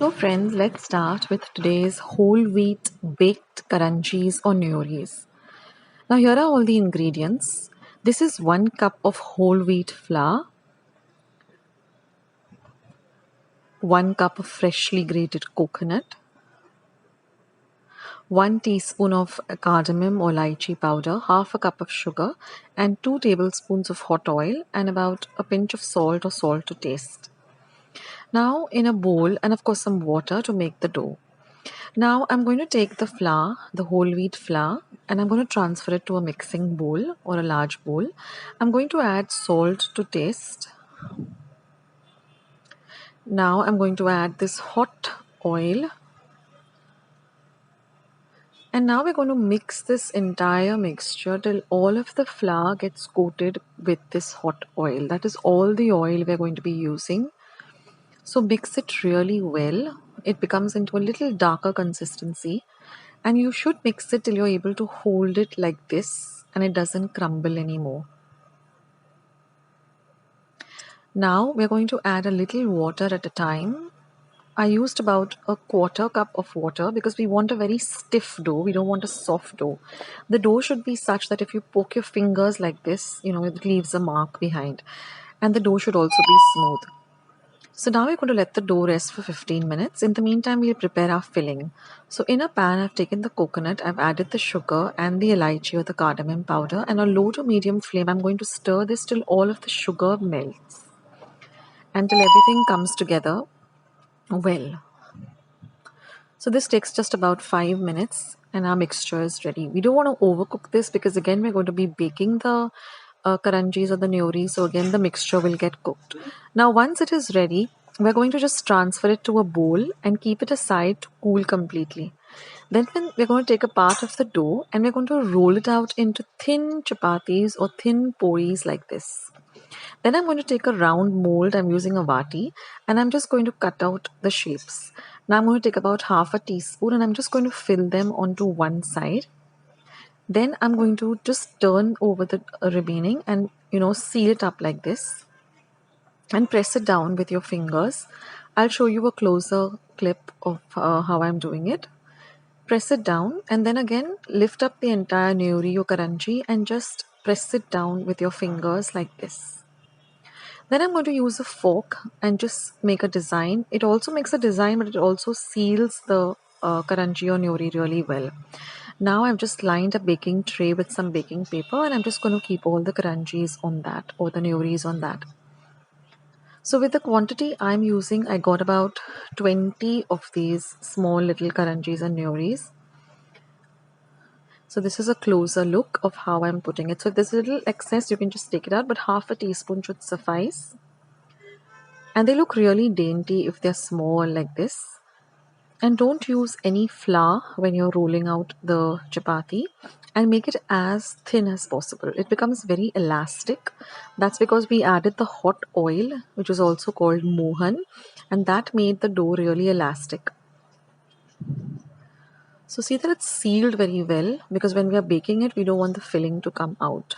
So friends, let's start with today's whole wheat baked Karanjis or Neuris. Now here are all the ingredients. This is 1 cup of whole wheat flour, 1 cup of freshly grated coconut, 1 teaspoon of cardamom or lychee powder, half a cup of sugar and 2 tablespoons of hot oil and about a pinch of salt or salt to taste. Now in a bowl and of course some water to make the dough. Now I'm going to take the flour, the whole wheat flour, and I'm going to transfer it to a mixing bowl or a large bowl. I'm going to add salt to taste. Now I'm going to add this hot oil. And now we're going to mix this entire mixture till all of the flour gets coated with this hot oil. That is all the oil we're going to be using. So mix it really well. It becomes into a little darker consistency. And you should mix it till you're able to hold it like this and it doesn't crumble anymore. Now we're going to add a little water at a time. I used about a quarter cup of water because we want a very stiff dough. We don't want a soft dough. The dough should be such that if you poke your fingers like this, it leaves a mark behind. And the dough should also be smooth. So now we're going to let the dough rest for 15 minutes. In the meantime, we'll prepare our filling. So in a pan, I've taken the coconut, I've added the sugar and the elaichi or the cardamom powder, and on a low to medium flame, I'm going to stir this till all of the sugar melts and till everything comes together well. So this takes just about 5 minutes and our mixture is ready. We don't want to overcook this because again, we're going to be baking the karanjis or the neuris, so again the mixture will get cooked. Now once it is ready, we're going to just transfer it to a bowl and keep it aside to cool completely. Then we're going to take a part of the dough and we're going to roll it out into thin chapatis or thin poris like this. Then I'm going to take a round mold, I'm using a vati, and I'm just going to cut out the shapes. Now I'm going to take about half a teaspoon and I'm just going to fill them onto one side. Then I'm going to just turn over the remaining and seal it up like this and press it down with your fingers. I'll show you a closer clip of how I'm doing it. Press it down and then again lift up the entire neuri or karanji and just press it down with your fingers like this. Then I'm going to use a fork and just make a design. It also makes a design, but it also seals the karanji or neuri really well. Now I've just lined a baking tray with some baking paper and I'm just going to keep all the karanjis on that or the neuris on that. So with the quantity I'm using, I got about 20 of these small little karanjis and neuris. So this is a closer look of how I'm putting it. So if there's a little excess, you can just take it out, but half a teaspoon should suffice. And they look really dainty if they're small like this. And don't use any flour when you're rolling out the chapati and make it as thin as possible. It becomes very elastic. That's because we added the hot oil, which is also called mohan, and that made the dough really elastic. So see that it's sealed very well because when we are baking it, we don't want the filling to come out.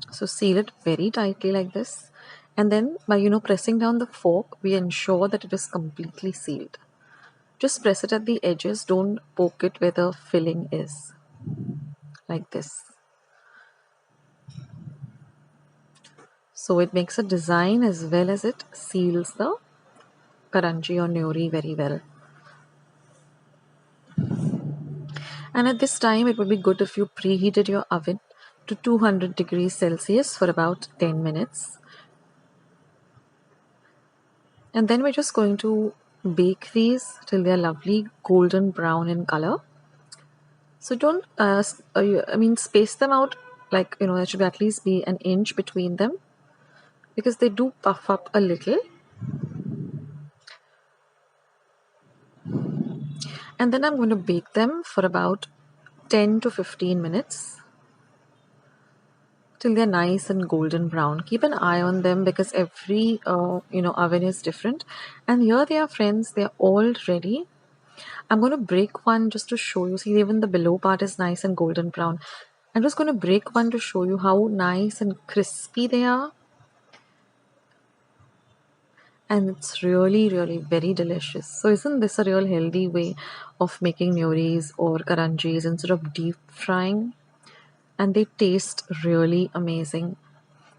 So seal it very tightly like this. And then by pressing down the fork, we ensure that it is completely sealed. Just press it at the edges, don't poke it where the filling is. Like this. So it makes a design as well as it seals the karanji or neuri very well. And at this time, it would be good if you preheated your oven to 200 degrees Celsius for about 10 minutes. And then we're just going to bake these till they're lovely golden brown in color. So don't, space them out like, there should at least be an inch between them because they do puff up a little. And then I'm going to bake them for about 10 to 15 minutes till they're nice and golden brown. Keep an eye on them because every oven is different. And here they are, friends. They're all ready. I'm going to break one just to show you. See, even the below part is nice and golden brown. I'm just going to break one to show you how nice and crispy they are. and it's really very delicious. So isn't this a real healthy way of making Neuris or Karanjis instead of deep frying? And they taste really amazing.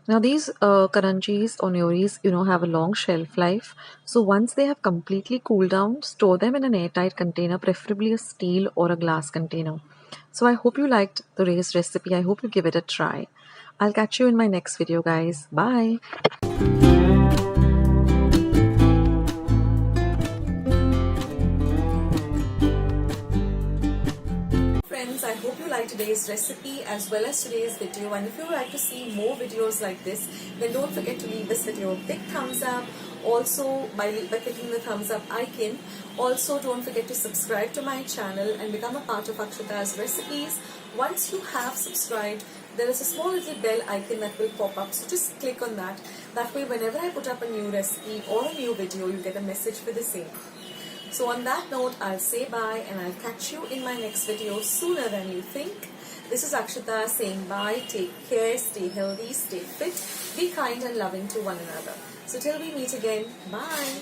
Now these Karanjis or Neuris, have a long shelf life. So once they have completely cooled down, store them in an airtight container, preferably a steel or a glass container. So I hope you liked today's recipe. I hope you give it a try. I'll catch you in my next video, guys. Bye. Friends, I hope you liked today's recipe as well as today's video, and if you would like to see more videos like this, then don't forget to leave this video a big thumbs up. Also, by clicking the thumbs up icon. Also, don't forget to subscribe to my channel and become a part of Akshata's recipes. Once you have subscribed, there is a small little bell icon that will pop up, so just click on that. That way, whenever I put up a new recipe or a new video, you get a message for the same. So on that note, I'll say bye and I'll catch you in my next video sooner than you think. This is Akshata saying bye, take care, stay healthy, stay fit, be kind and loving to one another. So till we meet again, bye.